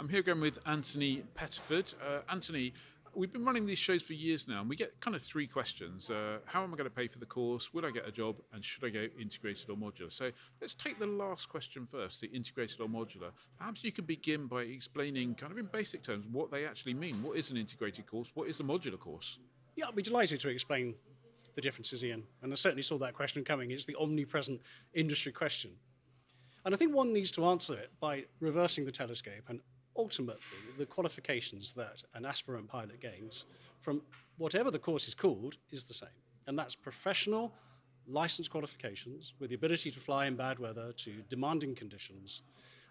I'm here again with Anthony Petteford. Anthony, we've been running these shows for years now, and we get kind of three questions. How am I going to pay for the course? Would I get a job? And should I go integrated or modular? So let's take the last question first, the integrated or modular. Perhaps you could begin by explaining, kind of in basic terms, what they actually mean. What is an integrated course? What is a modular course? Yeah, I'll be delighted to explain the differences, Ian. And I certainly saw that question coming. It's the omnipresent industry question. And I think one needs to answer it by reversing the telescope and ultimately the qualifications that an aspirant pilot gains from whatever the course is called is the same. And that's professional license qualifications with the ability to fly in bad weather to demanding conditions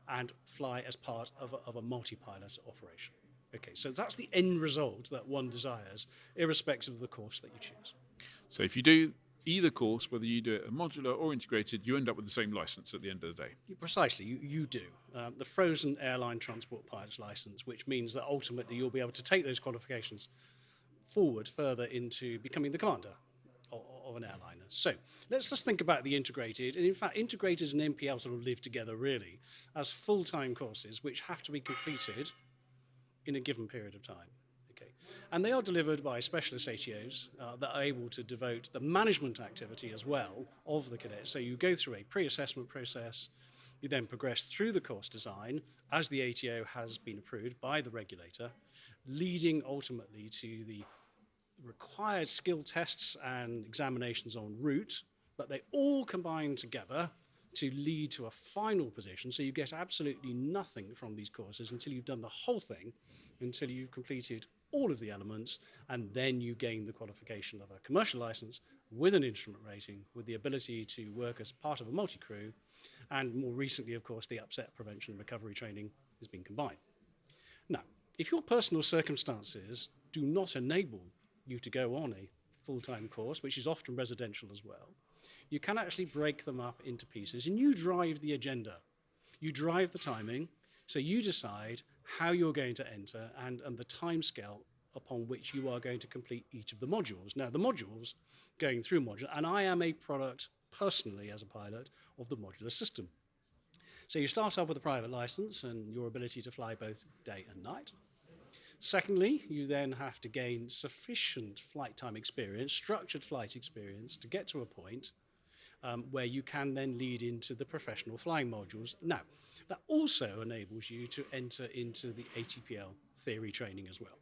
and fly as part of a multi-pilot operation. Okay, so that's the end result that one desires, irrespective of the course that you choose. So if you do either course, whether you do it a modular or integrated, you end up with the same license at the end of the day. Precisely, you do. The frozen airline transport pilot's license, which means that ultimately you'll be able to take those qualifications forward further into becoming the commander of an airliner. So let's just think about the integrated. And in fact, integrated and NPL sort of live together really as full-time courses which have to be completed in a given period of time. And they are delivered by specialist ATOs that are able to devote the management activity as well of the cadets. So you go through a pre-assessment process, you then progress through the course design as the ATO has been approved by the regulator, leading ultimately to the required skill tests and examinations en route, but they all combine together to lead to a final position. So you get absolutely nothing from these courses until you've done the whole thing, until you've completed all of the elements, and then you gain the qualification of a commercial license with an instrument rating, with the ability to work as part of a multi-crew, and more recently, of course, the upset prevention and recovery training has been combined. Now, if your personal circumstances do not enable you to go on a full-time course, which is often residential as well, you can actually break them up into pieces, and you drive the agenda. You drive the timing, so you decide how you're going to enter and the timescale upon which you are going to complete each of the modules. Now, the modules going through modular, and I am a product personally as a pilot of the modular system. So you start up with a private license and your ability to fly both day and night. Secondly, you then have to gain sufficient flight time experience, structured flight experience, to get to a point where you can then lead into the professional flying modules. Now, that also enables you to enter into the ATPL theory training as well.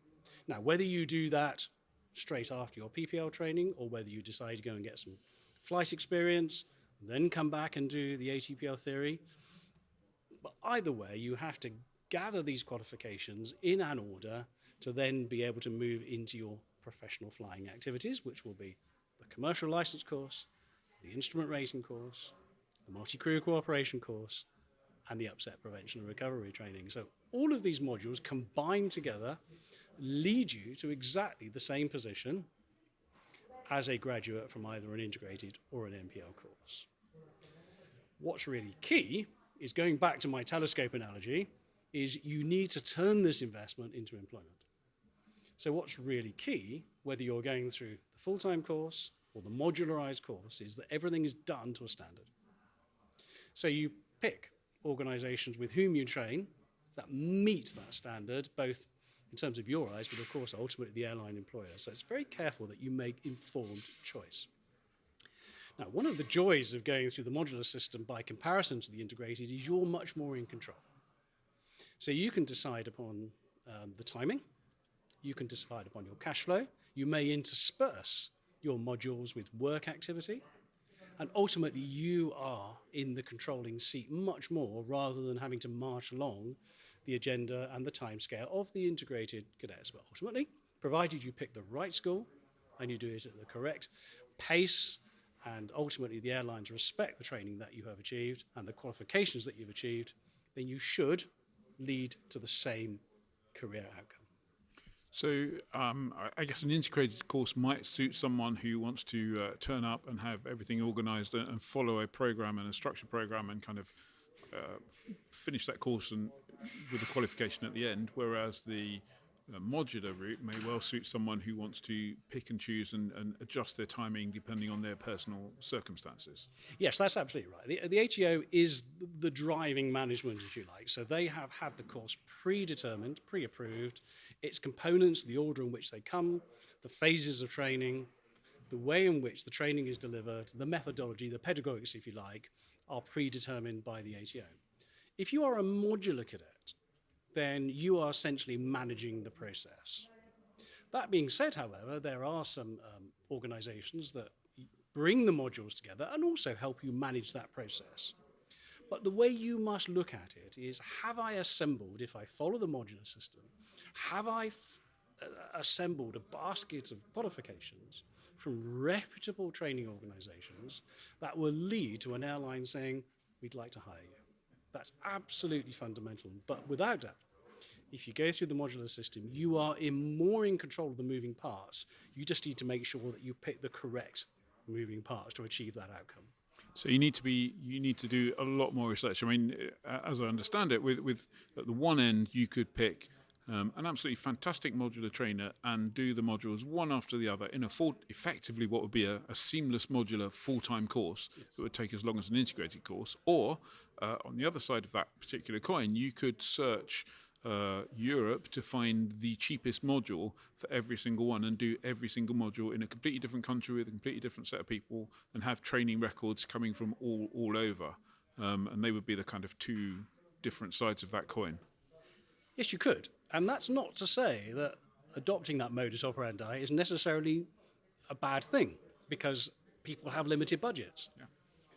Now, whether you do that straight after your PPL training or whether you decide to go and get some flight experience, then come back and do the ATPL theory, but either way, you have to gather these qualifications in an order to then be able to move into your professional flying activities, which will be the commercial license course, the instrument rating course, the multi-crew cooperation course, and the upset prevention and recovery training. So all of these modules combined together lead you to exactly the same position as a graduate from either an integrated or an NPL course. What's really key is, going back to my telescope analogy, is you need to turn this investment into employment. So what's really key, whether you're going through the full-time course or the modularized course, is that everything is done to a standard. So you pick organizations with whom you train that meet that standard, both in terms of your eyes, but of course ultimately the airline employer. So it's very careful that you make informed choice. Now, one of the joys of going through the modular system by comparison to the integrated is you're much more in control. So you can decide upon the timing, you can decide upon your cash flow, you may intersperse your modules with work activity, and ultimately you are in the controlling seat much more, rather than having to march along the agenda and the timescale of the integrated cadets. But ultimately, provided you pick the right school and you do it at the correct pace, and ultimately the airlines respect the training that you have achieved and the qualifications that you've achieved, then you should lead to the same career outcome. So I guess an integrated course might suit someone who wants to turn up and have everything organised and follow a program and a structured program and kind of finish that course and with the qualification at the end, whereas the modular route may well suit someone who wants to pick and choose and adjust their timing depending on their personal circumstances. Yes, that's absolutely right. The ATO is the driving management, if you like. So they have had the course predetermined, pre-approved, its components, the order in which they come, the phases of training, the way in which the training is delivered, the methodology, the pedagogics, if you like, are predetermined by the ATO. If you are a modular cadet, then you are essentially managing the process. That being said, however, there are some organizations that bring the modules together and also help you manage that process. But the way you must look at it is, have I assembled, if I follow the modular system, have I assembled a basket of qualifications from reputable training organizations that will lead to an airline saying, we'd like to hire you. That's absolutely fundamental. But without doubt, if you go through the modular system, you are more in control of the moving parts. You just need to make sure that you pick the correct moving parts to achieve that outcome. So you need to do a lot more research. I mean, as I understand it, with at the one end you could pick an absolutely fantastic modular trainer and do the modules one after the other in effectively what would be a seamless modular full-time course that would take as long as an integrated course. Or on the other side of that particular coin, you could search Europe to find the cheapest module for every single one and do every single module in a completely different country with a completely different set of people and have training records coming from all over. And they would be the kind of two different sides of that coin. Yes, you could. And that's not to say that adopting that modus operandi is necessarily a bad thing, because people have limited budgets. Yeah.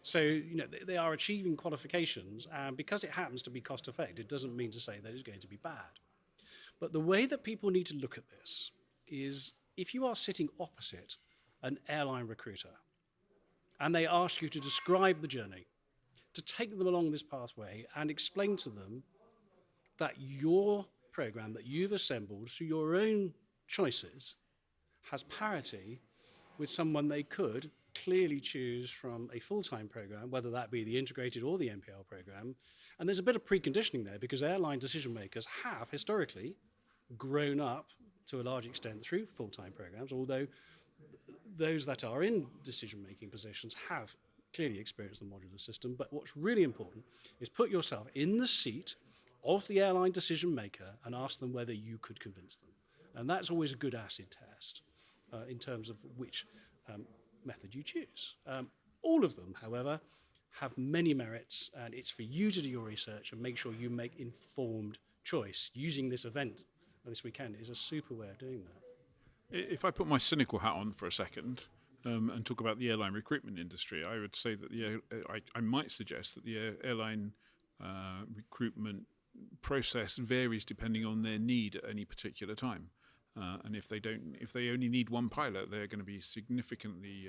So, they are achieving qualifications, and because it happens to be cost effective, it doesn't mean to say that it's going to be bad. But the way that people need to look at this is, if you are sitting opposite an airline recruiter and they ask you to describe the journey, to take them along this pathway and explain to them that your program that you've assembled through your own choices has parity with someone they could clearly choose from a full-time program, whether that be the integrated or the MPL program. And there's a bit of preconditioning there, because airline decision makers have historically grown up to a large extent through full-time programs, although those that are in decision-making positions have clearly experienced the modular system. But what's really important is put yourself in the seat of the airline decision maker and ask them whether you could convince them. And that's always a good acid test in terms of which method you choose. All of them, however, have many merits, and it's for you to do your research and make sure you make informed choice. Using this event this weekend is a super way of doing that. If I put my cynical hat on for a second and talk about the airline recruitment industry, I would say that I might suggest that the airline recruitment process varies depending on their need at any particular time. And if they only need one pilot, they're going to be significantly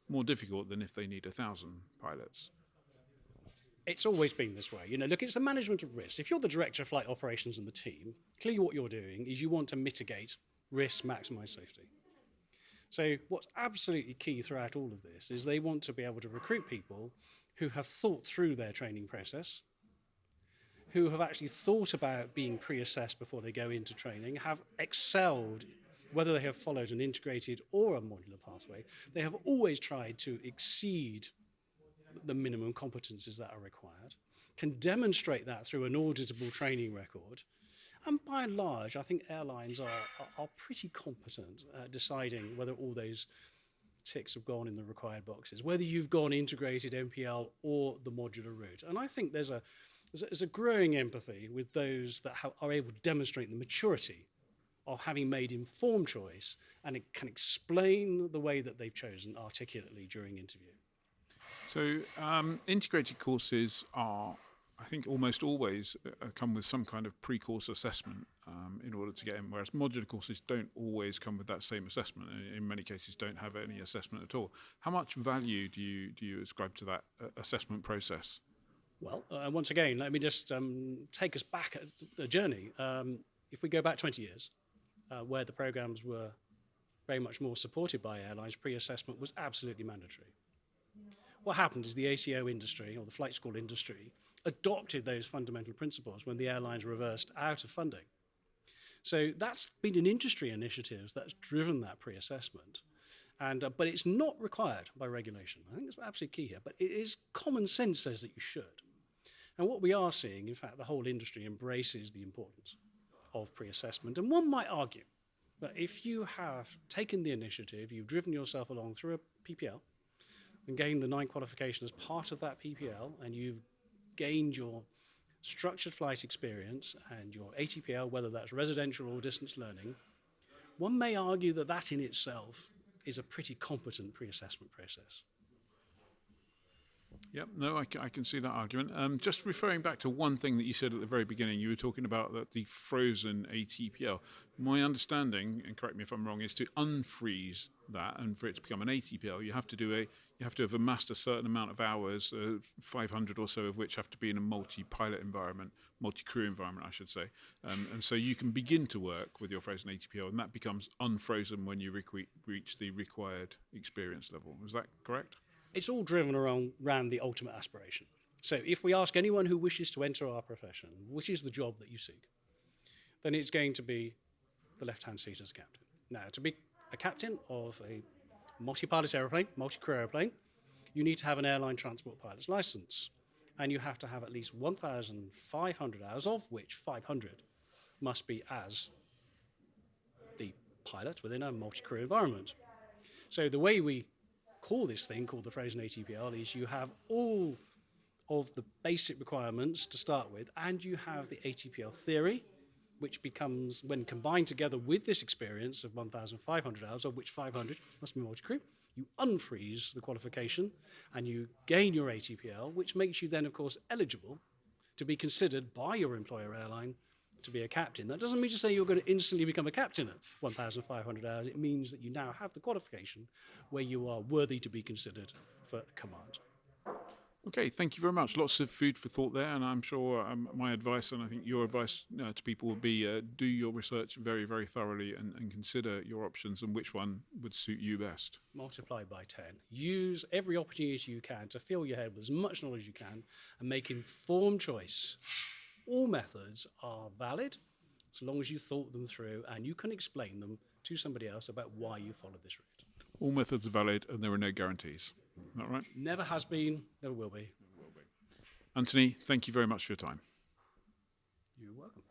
more difficult than if they need 1,000 pilots. It's always been this way. Look, it's the management of risk. If you're the director of flight operations in the team, clearly what you're doing is you want to mitigate risk, maximize safety. So what's absolutely key throughout all of this is they want to be able to recruit people who have thought through their training process, who have actually thought about being pre-assessed before they go into training, have excelled, whether they have followed an integrated or a modular pathway. They have always tried to exceed the minimum competencies that are required, can demonstrate that through an auditable training record. And by and large, I think airlines are pretty competent at deciding whether all those ticks have gone in the required boxes, whether you've gone integrated MPL or the modular route. And I think there's a growing empathy with those that are able to demonstrate the maturity of having made informed choice, and it can explain the way that they've chosen articulately during interview. So integrated courses are, I think, almost always come with some kind of pre-course assessment in order to get in, whereas modular courses don't always come with that same assessment, and in many cases don't have any assessment at all. How much value do you ascribe to that assessment process? Well, once again, let me just take us back at a journey. If we go back 20 years, where the programs were very much more supported by airlines, pre-assessment was absolutely mandatory. What happened is the ATO industry, or the flight school industry, adopted those fundamental principles when the airlines reversed out of funding. So that's been an industry initiative that's driven that pre-assessment. But it's not required by regulation. I think that's absolutely key here. But it is common sense says that you should. And what we are seeing, in fact, the whole industry embraces the importance of pre-assessment. And one might argue that if you have taken the initiative, you've driven yourself along through a PPL and gained the 9 qualification as part of that PPL, and you've gained your structured flight experience and your ATPL, whether that's residential or distance learning, one may argue that that in itself is a pretty competent pre-assessment process. Yep, no, I can see that argument. Just referring back to one thing that you said at the very beginning, you were talking about the frozen ATPL. My understanding, and correct me if I'm wrong, is to unfreeze that, and for it to become an ATPL, you have to have amassed a certain amount of hours, 500 or so of which have to be in a multi-pilot environment, multi-crew environment, I should say. And so you can begin to work with your frozen ATPL, and that becomes unfrozen when you reach the required experience level. Is that correct? It's all driven around the ultimate aspiration. So if we ask anyone who wishes to enter our profession, which is the job that you seek, then it's going to be the left-hand seat as a captain. Now, to be a captain of a multi-pilot aeroplane, multi-crew aeroplane, you need to have an airline transport pilot's license. And you have to have at least 1,500 hours, of which 500 must be as the pilot within a multi-crew environment. So the way we call this thing called the frozen ATPL is you have all of the basic requirements to start with, and you have the ATPL theory, which becomes, when combined together with this experience of 1,500 hours, of which 500 must be multi-crew, you unfreeze the qualification and you gain your ATPL, which makes you then, of course, eligible to be considered by your employer airline to be a captain. That doesn't mean to say you're going to instantly become a captain at 1,500 hours. It means that you now have the qualification where you are worthy to be considered for command. Okay, thank you very much. Lots of food for thought there, and I'm sure my advice, and I think your advice to people would be do your research very, very thoroughly and consider your options and which one would suit you best. Multiply by 10. Use every opportunity you can to fill your head with as much knowledge as you can and make informed choice. All methods are valid so long as you thought them through and you can explain them to somebody else about why you followed this route. All methods are valid and there are no guarantees. Is that right? Never has been, never will be. Anthony, thank you very much for your time. You're welcome.